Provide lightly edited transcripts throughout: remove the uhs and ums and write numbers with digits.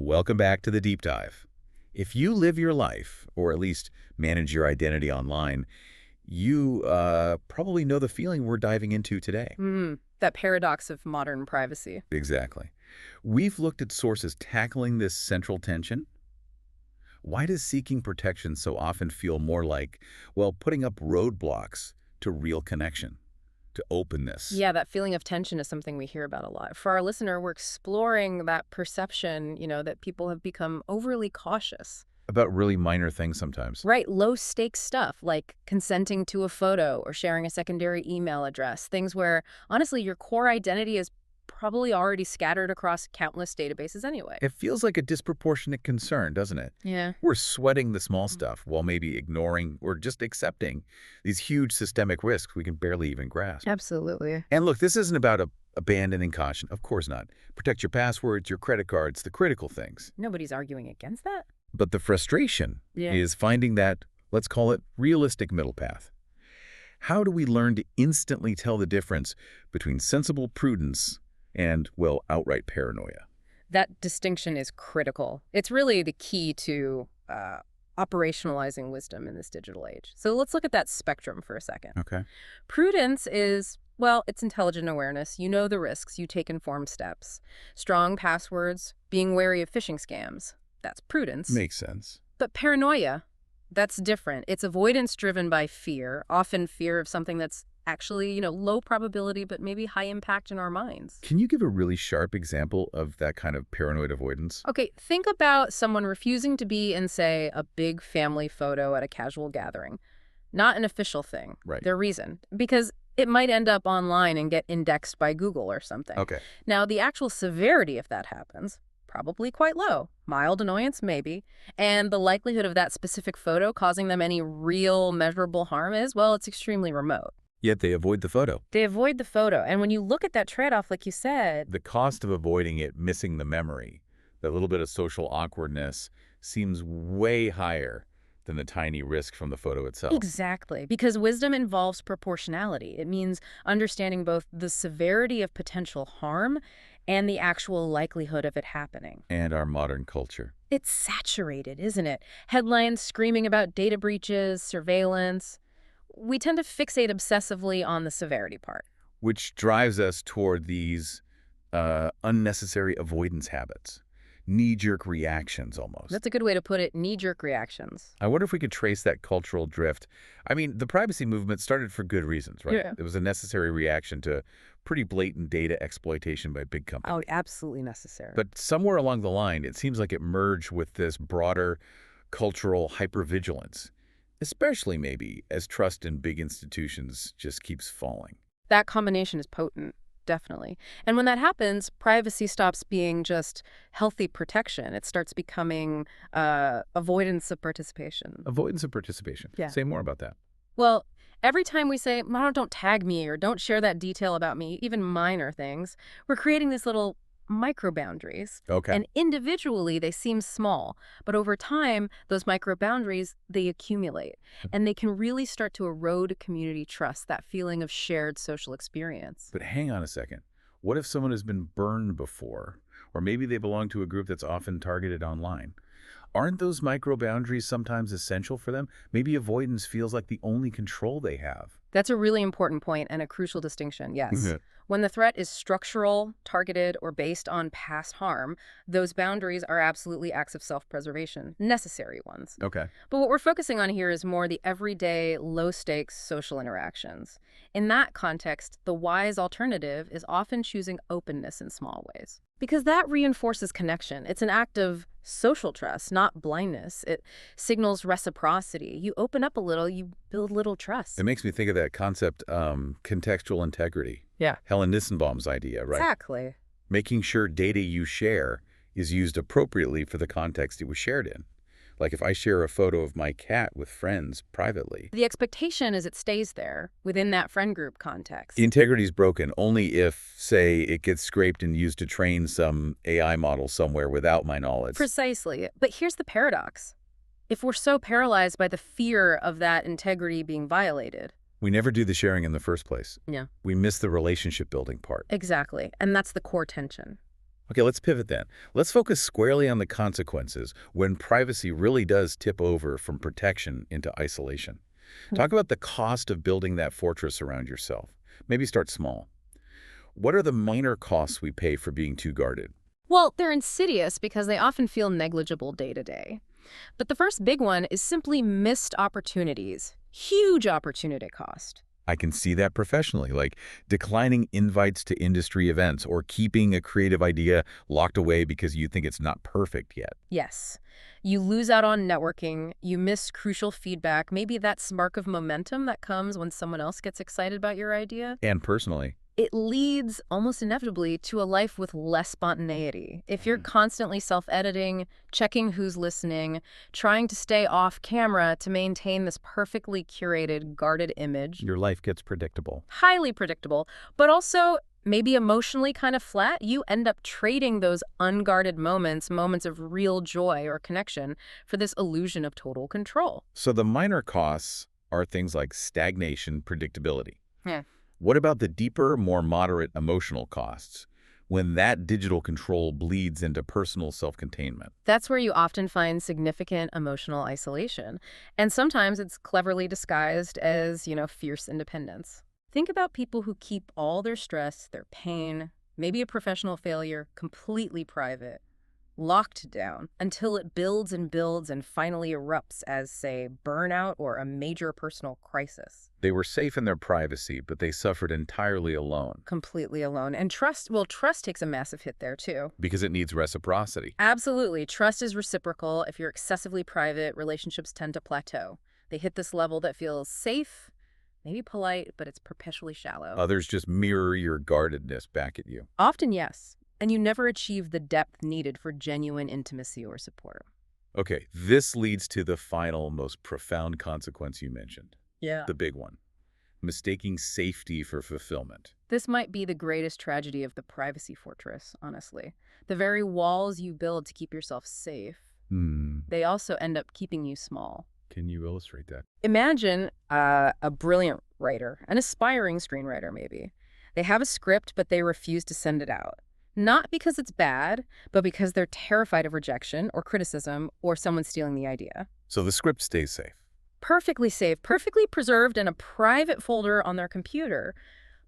Welcome back to the deep dive. If you live your life, or at least manage your identity online, you probably know the feeling we're diving into today. That paradox of modern privacy. Exactly. We've looked at sources tackling this central tension. Why does seeking protection so often feel more like, well, putting up roadblocks to real connection, to openness? Yeah, that feeling of tension is something we hear about a lot. For our listener, we're exploring that perception, that people have become overly cautious. About really minor things sometimes. Right, low-stakes stuff like consenting to a photo or sharing a secondary email address, things where, honestly, your core identity is probably already scattered across countless databases anyway. It feels like a disproportionate concern, doesn't it? Yeah. We're sweating the small stuff while maybe ignoring or just accepting these huge systemic risks we can barely even grasp. Absolutely. And look, this isn't about abandoning caution. Of course not. Protect your passwords, your credit cards, the critical things. Nobody's arguing against that. But the frustration is finding that, let's call it, realistic middle path. How do we learn to instantly tell the difference between sensible prudence and, well, outright paranoia? That distinction is critical. It's really the key to operationalizing wisdom in this digital age. So let's look at that spectrum for a second. Okay. Prudence is, well, it's intelligent awareness. You know the risks. You take informed steps. Strong passwords, being wary of phishing scams. That's prudence. Makes sense. But paranoia, that's different. It's avoidance driven by fear, often fear of something that's actually, low probability, but maybe high impact in our minds. Can you give a really sharp example of that kind of paranoid avoidance? Okay, think about someone refusing to be in, say, a big family photo at a casual gathering. Not an official thing. Right. Their reason. Because it might end up online and get indexed by Google or something. Okay. Now, the actual severity if that happens, probably quite low. Mild annoyance, maybe. And the likelihood of that specific photo causing them any real measurable harm is, well, it's extremely remote. Yet they avoid the photo. They avoid the photo. And when you look at that trade-off, like you said, The cost of avoiding it, missing the memory, that little bit of social awkwardness, seems way higher than the tiny risk from the photo itself. exactly. Because wisdom involves proportionality. It means understanding both the severity of potential harm and the actual likelihood of it happening. And our modern culture. It's saturated, isn't it? Headlines screaming about data breaches, surveillance. We tend to fixate obsessively on the severity part. Which drives us toward these unnecessary avoidance habits. Knee-jerk reactions, almost. That's a good way to put it, knee-jerk reactions. I wonder if we could trace that cultural drift. I mean, the privacy movement started for good reasons, right? Yeah. It was a necessary reaction to pretty blatant data exploitation by big companies. Oh, absolutely necessary. But somewhere along the line, it seems like it merged with this broader cultural hypervigilance, especially maybe as trust in big institutions just keeps falling. that combination is potent. Definitely. And when that happens, privacy stops being just healthy protection. It starts becoming avoidance of participation. Avoidance of participation. Yeah. Say more about that. Well, every time we say, "No, don't tag me," or "Don't share that detail about me," even minor things, we're creating these little micro boundaries. Okay. And individually, they seem small. But over time, those micro boundaries, they accumulate. And they can really start to erode community trust, that feeling of shared social experience. But hang on a second. What if someone has been burned before? Or maybe they belong to a group that's often targeted online. Aren't those micro boundaries sometimes essential for them? Maybe avoidance feels like the only control they have. That's a really important point and a crucial distinction, yes. When the threat is structural, targeted, or based on past harm, those boundaries are absolutely acts of self-preservation, necessary ones. Okay. But what we're focusing on here is more the everyday, low-stakes social interactions. In that context, the wise alternative is often choosing openness in small ways. Because that reinforces connection. It's an act of social trust, not blindness. It signals reciprocity. You open up a little, you build little trust. It makes me think of that concept, contextual integrity. Yeah. Helen Nissenbaum's idea, right? Exactly. Making sure data you share is used appropriately for the context it was shared in. Like if I share a photo of my cat with friends privately. The expectation is it stays there within that friend group context. The integrity is broken only if, say, it gets scraped and used to train some AI model somewhere without my knowledge. Precisely. But here's the paradox. If we're so paralyzed by the fear of that integrity being violated. We never do the sharing in the first place. Yeah. We miss the relationship building part. Exactly. And that's the core tension. Okay, let's pivot then. Let's focus squarely on the consequences when privacy really does tip over from protection into isolation. Talk about the cost of building that fortress around yourself. Maybe start small. What are the minor costs we pay for being too guarded? Well, they're insidious because they often feel negligible day to day. But the first big one is simply missed opportunities. Huge opportunity cost. I can see that professionally, like declining invites to industry events or keeping a creative idea locked away because you think it's not perfect yet. Yes. You lose out on networking, you miss crucial feedback, maybe that spark of momentum that comes when someone else gets excited about your idea. And personally, It leads almost inevitably to a life with less spontaneity. If you're constantly self-editing, checking who's listening, trying to stay off camera to maintain this perfectly curated, guarded image, your life gets predictable. highly predictable, but also maybe emotionally kind of flat, you end up trading those unguarded moments, moments of real joy or connection, for this illusion of total control. So the minor costs are things like stagnation, predictability. Yeah. What about the deeper, more moderate emotional costs when that digital control bleeds into personal self-containment? That's where you often find significant emotional isolation. And sometimes it's cleverly disguised as, fierce independence. Think about people who keep all their stress, their pain, maybe a professional failure, completely private, locked down until it builds and finally erupts as, say, burnout or a major personal crisis. They were safe in their privacy, but they suffered entirely alone Completely alone. And trust takes a massive hit there too. because it needs reciprocity. Absolutely. Trust is reciprocal. If you're excessively private, relationships tend to plateau. They hit this level that feels safe, maybe polite, but it's perpetually shallow. Others just mirror your guardedness back at you. Often, yes. And you never achieve the depth needed for genuine intimacy or support. Okay, this leads to the final, most profound consequence you mentioned. Yeah. The big one. Mistaking safety for fulfillment. This might be the greatest tragedy of the privacy fortress, honestly. The very walls you build to keep yourself safe, they also end up keeping you small. Can you illustrate that? Imagine a brilliant writer, an aspiring screenwriter maybe. They have a script, but they refuse to send it out. Not because it's bad, but because they're terrified of rejection or criticism or someone stealing the idea. So the script stays safe. Perfectly safe, perfectly preserved in a private folder on their computer.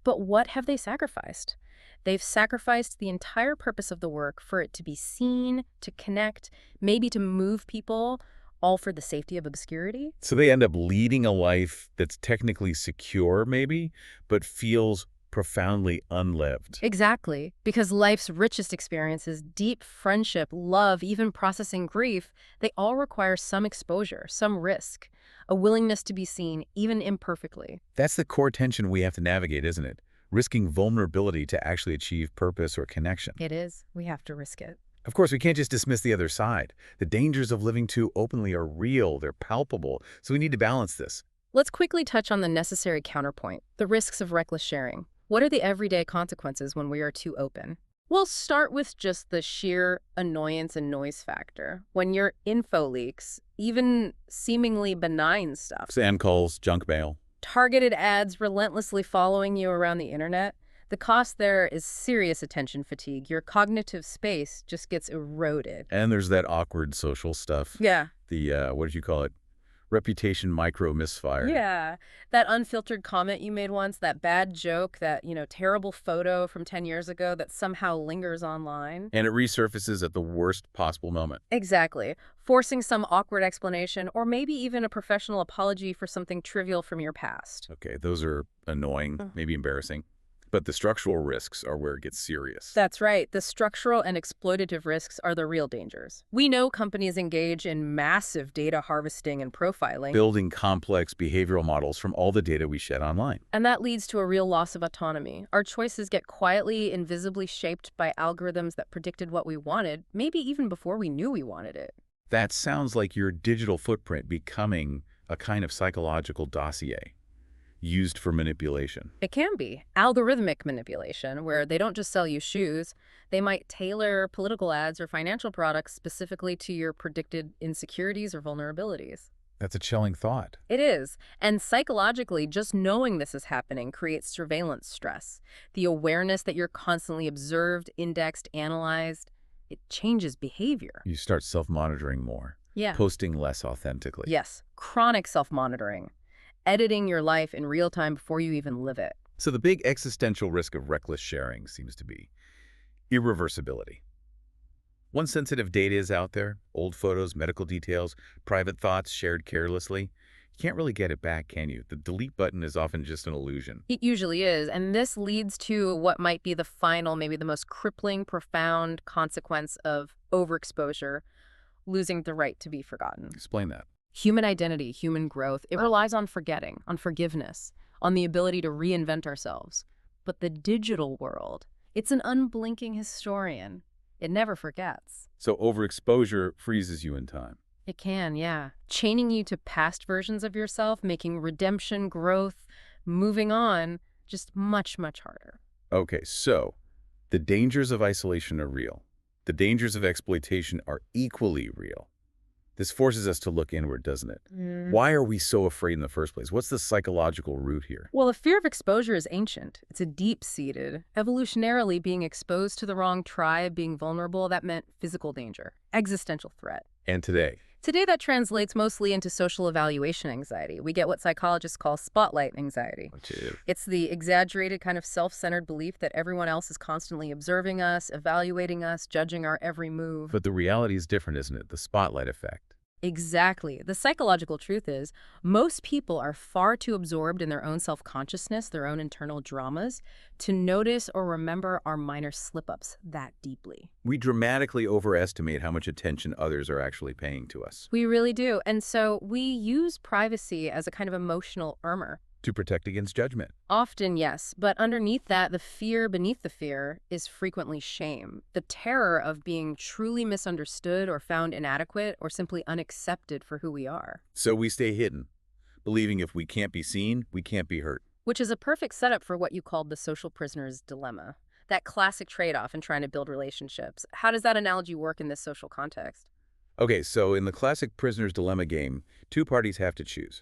But what have they sacrificed? They've sacrificed the entire purpose of the work for it to be seen, to connect, maybe to move people, all for the safety of obscurity. So they end up leading a life that's technically secure, maybe, but feels profoundly unlived. Exactly, because life's richest experiences, deep friendship, love, even processing grief, they all require some exposure, some risk, a willingness to be seen, even imperfectly. That's the core tension we have to navigate, isn't it? Risking vulnerability to actually achieve purpose or connection. It is. We have to risk it. Of course, we can't just dismiss the other side. The dangers of living too openly are real, they're palpable, so we need to balance this. Let's quickly touch on the necessary counterpoint, the risks of reckless sharing. What are the everyday consequences when we are too open? We'll start with just the sheer annoyance and noise factor. When your info leaks, even seemingly benign stuff, Sand calls, junk mail. targeted ads relentlessly following you around the internet, the cost there is serious attention fatigue. Your cognitive space just gets eroded. And there's that awkward social stuff. Yeah. The, what did you call it? Reputation micro misfire. Yeah. That unfiltered comment you made once, that bad joke, that, terrible photo from 10 years ago that somehow lingers online. And it resurfaces at the worst possible moment. Exactly. Forcing some awkward explanation or maybe even a professional apology for something trivial from your past. Okay, those are annoying, maybe embarrassing. But the structural risks are where it gets serious. That's right. The structural and exploitative risks are the real dangers. We know companies engage in massive data harvesting and profiling. Building complex behavioral models from all the data we shed online. And that leads to a real loss of autonomy. Our choices get quietly, invisibly shaped by algorithms that predicted what we wanted, maybe even before we knew we wanted it. That sounds like your digital footprint becoming a kind of psychological dossier used for manipulation. It can be algorithmic manipulation, where they don't just sell you shoes, they might tailor political ads or financial products specifically to your predicted insecurities or vulnerabilities. That's a chilling thought. It is. And psychologically, just knowing this is happening creates surveillance stress. The awareness that you're constantly observed, indexed, analyzed, it changes behavior. You start self-monitoring more, Yeah. posting less authentically. Yes, chronic self-monitoring, editing your life in real time before you even live it. So the big existential risk of reckless sharing seems to be irreversibility. Once sensitive data is out there, old photos, medical details, private thoughts shared carelessly, you can't really get it back, can you? The delete button is often just an illusion. It usually is, and this leads to what might be the final, maybe the most crippling, profound consequence of overexposure, losing the right to be forgotten. Explain that. Human identity, human growth, it relies on forgetting, on forgiveness, on the ability to reinvent ourselves. But the digital world, it's an unblinking historian. It never forgets. So overexposure freezes you in time. It can, yeah. Chaining you to past versions of yourself, making redemption, growth, moving on, just much, much harder. Okay, so the dangers of isolation are real. The dangers of exploitation are equally real. This forces us to look inward, doesn't it? Why are we so afraid in the first place? What's the psychological root here? Well, the fear of exposure is ancient. It's a deep-seated. Evolutionarily, being exposed to the wrong tribe, being vulnerable, that meant physical danger, existential threat. And today? Today, that translates mostly into social evaluation anxiety. We get what psychologists call spotlight anxiety. It's the exaggerated kind of self-centered belief that everyone else is constantly observing us, evaluating us, judging our every move. But the reality is different, isn't it? The spotlight effect. Exactly. The psychological truth is, most people are far too absorbed in their own self-consciousness, their own internal dramas, to notice or remember our minor slip-ups that deeply. We dramatically overestimate how much attention others are actually paying to us. We really do. And so we use privacy as a kind of emotional armor. To protect against judgment. Often, yes, but underneath that, the fear beneath the fear is frequently shame. The terror of being truly misunderstood or found inadequate or simply unaccepted for who we are. So we stay hidden, believing if we can't be seen, we can't be hurt. Which is a perfect setup for what you called the social prisoner's dilemma. That classic trade-off in trying to build relationships. How does that analogy work in this social context? Okay, so in the classic prisoner's dilemma game, two parties have to choose.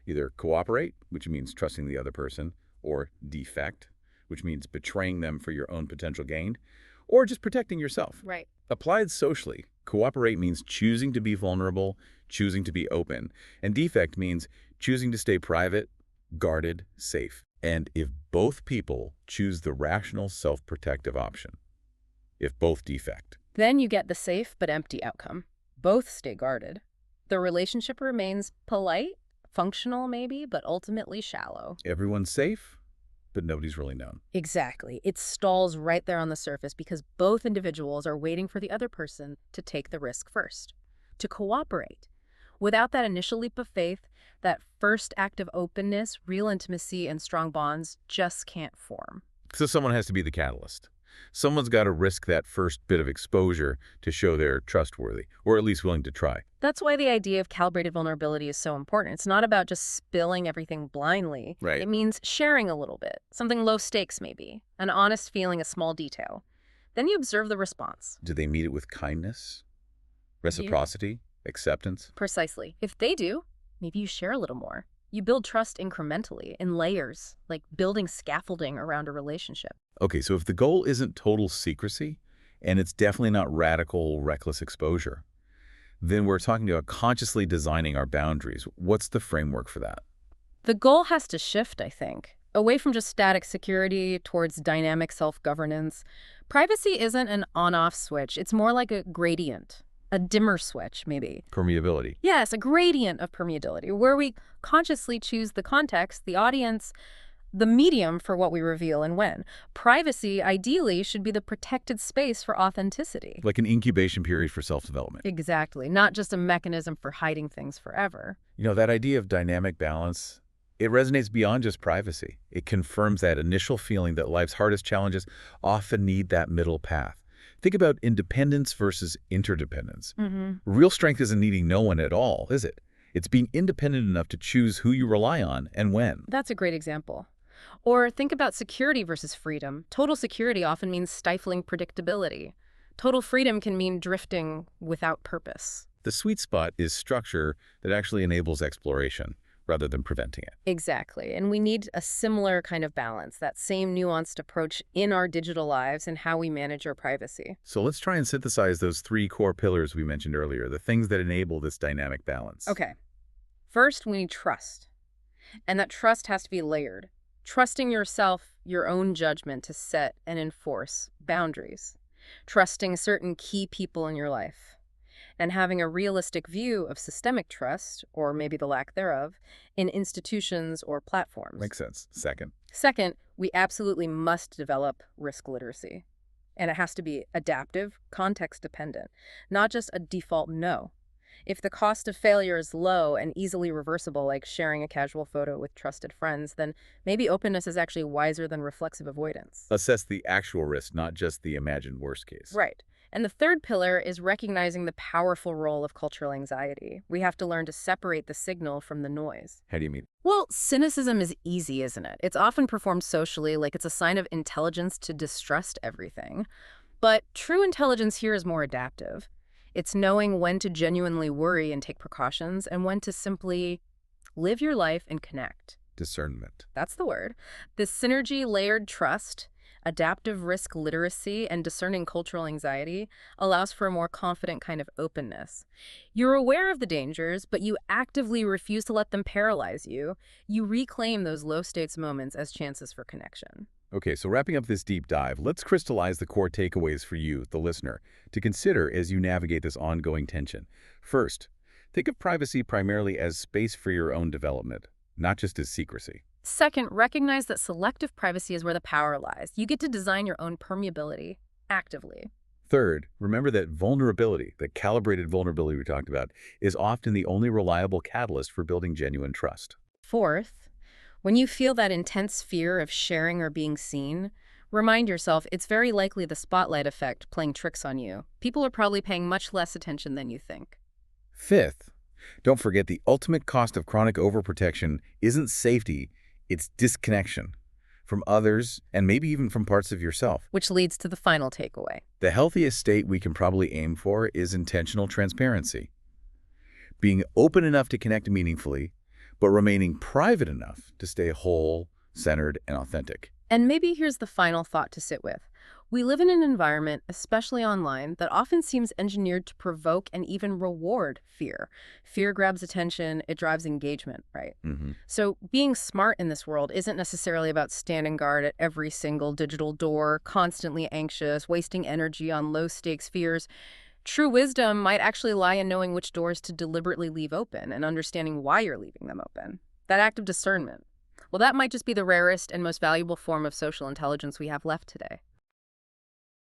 Either cooperate, which means trusting the other person, or defect, which means betraying them for your own potential gain, or just protecting yourself. Right. Applied socially, cooperate means choosing to be vulnerable, choosing to be open, and defect means choosing to stay private, guarded, safe. And if both people choose the rational self-protective option, if both defect, then you get the safe but empty outcome. Both stay guarded. The relationship remains polite, functional maybe, but ultimately shallow. everyone's safe, but nobody's really known. Exactly. It stalls right there on the surface because both individuals are waiting for the other person to take the risk first, to cooperate. Without that initial leap of faith, that first act of openness, real intimacy, and strong bonds just can't form. So someone has to be the catalyst. Someone's got to risk that first bit of exposure to show they're trustworthy, or at least willing to try. That's why the idea of calibrated vulnerability is so important. It's not about just spilling everything blindly. Right. It means sharing a little bit, something low stakes maybe, an honest feeling, a small detail. Then you observe the response. Do they meet it with kindness, reciprocity, acceptance? Precisely. If they do, maybe you share a little more. You build trust incrementally, in layers, like building scaffolding around a relationship. Okay, so if the goal isn't total secrecy, and it's definitely not radical, reckless exposure, then we're talking about consciously designing our boundaries. What's the framework for that? The goal has to shift, I think, away from just static security towards dynamic self-governance. Privacy isn't an on-off switch. It's more like a gradient, a dimmer switch, maybe. Permeability. Yes, a gradient of permeability, where we consciously choose the context, the audience, the medium for what we reveal and when. Privacy, ideally, should be the protected space for authenticity. Like an incubation period for self-development. Exactly, not just a mechanism for hiding things forever. You know, that idea of dynamic balance, it resonates beyond just privacy. It confirms that initial feeling that life's hardest challenges often need that middle path. Think about independence versus interdependence. Real strength isn't needing no one at all, is it? It's being independent enough to choose who you rely on and when. That's a great example. Or think about security versus freedom. Total security often means stifling predictability. Total freedom can mean drifting without purpose. The sweet spot is structure that actually enables exploration rather than preventing it. Exactly. And we need a similar kind of balance, that same nuanced approach in our digital lives and how we manage our privacy. So let's try and synthesize those three core pillars we mentioned earlier, the things that enable this dynamic balance. Okay. First, we need trust. And that trust has to be layered. Trusting yourself, your own judgment to set and enforce boundaries. Trusting certain key people in your life. And having a realistic view of systemic trust, or maybe the lack thereof, in institutions or platforms. Makes sense. Second. Second, we absolutely must develop risk literacy. And it has to be adaptive, context-dependent, not just a default no. If the cost of failure is low and easily reversible, like sharing a casual photo with trusted friends, then maybe openness is actually wiser than reflexive avoidance. Assess the actual risk, not just the imagined worst case. Right. And the third pillar is recognizing the powerful role of cultural anxiety. We have to learn to separate the signal from the noise. How do you mean? Well, cynicism is easy, isn't it? It's often performed socially, like it's a sign of intelligence to distrust everything. But true intelligence here is more adaptive. It's knowing when to genuinely worry and take precautions and when to simply live your life and connect. Discernment. That's the word. This synergy-layered trust, adaptive risk literacy, and discerning cultural anxiety allows for a more confident kind of openness. You're aware of the dangers, but you actively refuse to let them paralyze you. You reclaim those low-stakes moments as chances for connection. Okay, so wrapping up this deep dive, let's crystallize the core takeaways for you, the listener, to consider as you navigate this ongoing tension. First, think of privacy primarily as space for your own development, not just as secrecy. Second, recognize that selective privacy is where the power lies. You get to design your own permeability actively. Third, remember that vulnerability, the calibrated vulnerability we talked about, is often the only reliable catalyst for building genuine trust. Fourth, when you feel that intense fear of sharing or being seen, remind yourself it's very likely the spotlight effect playing tricks on you. People are probably paying much less attention than you think. Fifth, don't forget the ultimate cost of chronic overprotection isn't safety, it's disconnection from others and maybe even from parts of yourself. Which leads to the final takeaway. The healthiest state we can probably aim for is intentional transparency. Being open enough to connect meaningfully, but remaining private enough to stay whole, centered, and authentic. And maybe here's the final thought to sit with. We live in an environment, especially online, that often seems engineered to provoke and even reward fear. Fear grabs attention, it drives engagement, right? So being smart in this world isn't necessarily about standing guard at every single digital door, constantly anxious, wasting energy on low-stakes fears. True wisdom might actually lie in knowing which doors to deliberately leave open and understanding why you're leaving them open. That act of discernment. Well, that might just be the rarest and most valuable form of social intelligence we have left today.